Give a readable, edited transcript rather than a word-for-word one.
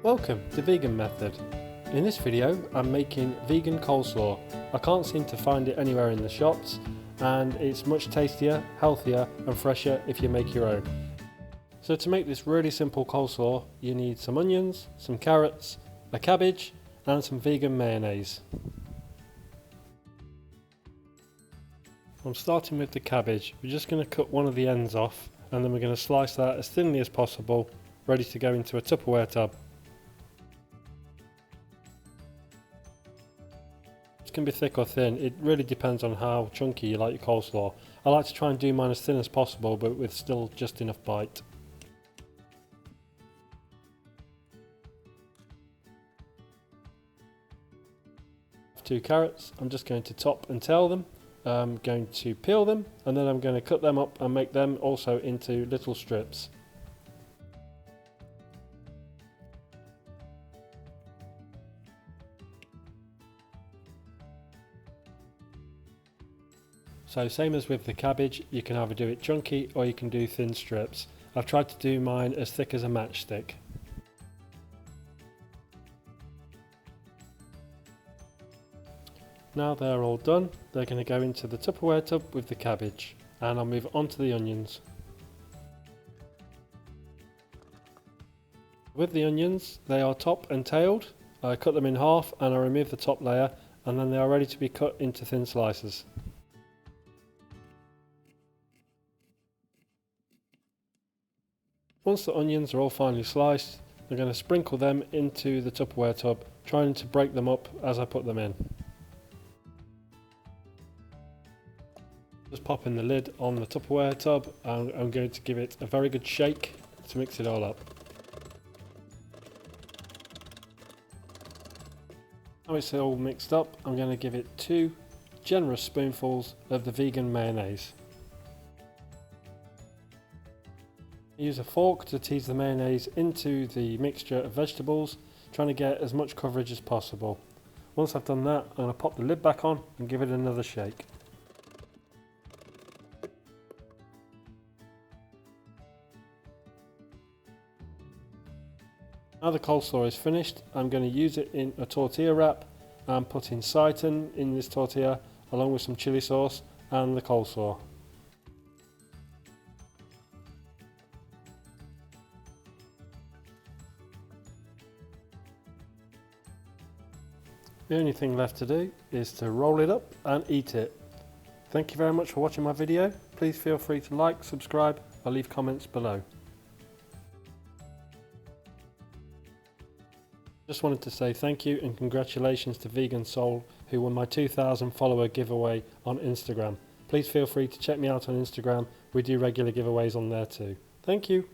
Welcome to Vegan Method. In this video I'm making vegan coleslaw. I can't seem to find it anywhere in the shops and it's much tastier, healthier and fresher if you make your own. So to make this really simple coleslaw you need some onions, some carrots, a cabbage and some vegan mayonnaise. I'm starting with the cabbage. We're just going to cut one of the ends off and then we're going to slice that as thinly as possible, ready to go into a Tupperware tub. It can be thick or thin, it really depends on how chunky you like your coleslaw. I like to try and do mine as thin as possible but with still just enough bite. Two carrots, I'm just going to top and tail them. I'm going to peel them and then I'm going to cut them up and make them also into little strips. So same as with the cabbage, you can either do it chunky or you can do thin strips. I've tried to do mine as thick as a matchstick. Now they're all done, they're going to go into the Tupperware tub with the cabbage, and I'll move on to the onions. With the onions, they are top and tailed. I cut them in half and I remove the top layer and then they are ready to be cut into thin slices. Once the onions are all finely sliced, I'm going to sprinkle them into the Tupperware tub, trying to break them up as I put them in. Just popping the lid on the Tupperware tub and I'm going to give it a very good shake to mix it all up. Now it's all mixed up, I'm going to give it 2 generous spoonfuls of the vegan mayonnaise. Use a fork to tease the mayonnaise into the mixture of vegetables, trying to get as much coverage as possible. Once I've done that, I'm going to pop the lid back on and give it another shake. Now the coleslaw is finished, I'm going to use it in a tortilla wrap and put in seitan in this tortilla along with some chili sauce and the coleslaw. The only thing left to do is to roll it up and eat it. Thank you very much for watching my video. Please feel free to like, subscribe or leave comments below. Just wanted to say thank you and congratulations to Vegan Soul who won my 2000 follower giveaway on Instagram. Please feel free to check me out on Instagram, we do regular giveaways on there too. Thank you.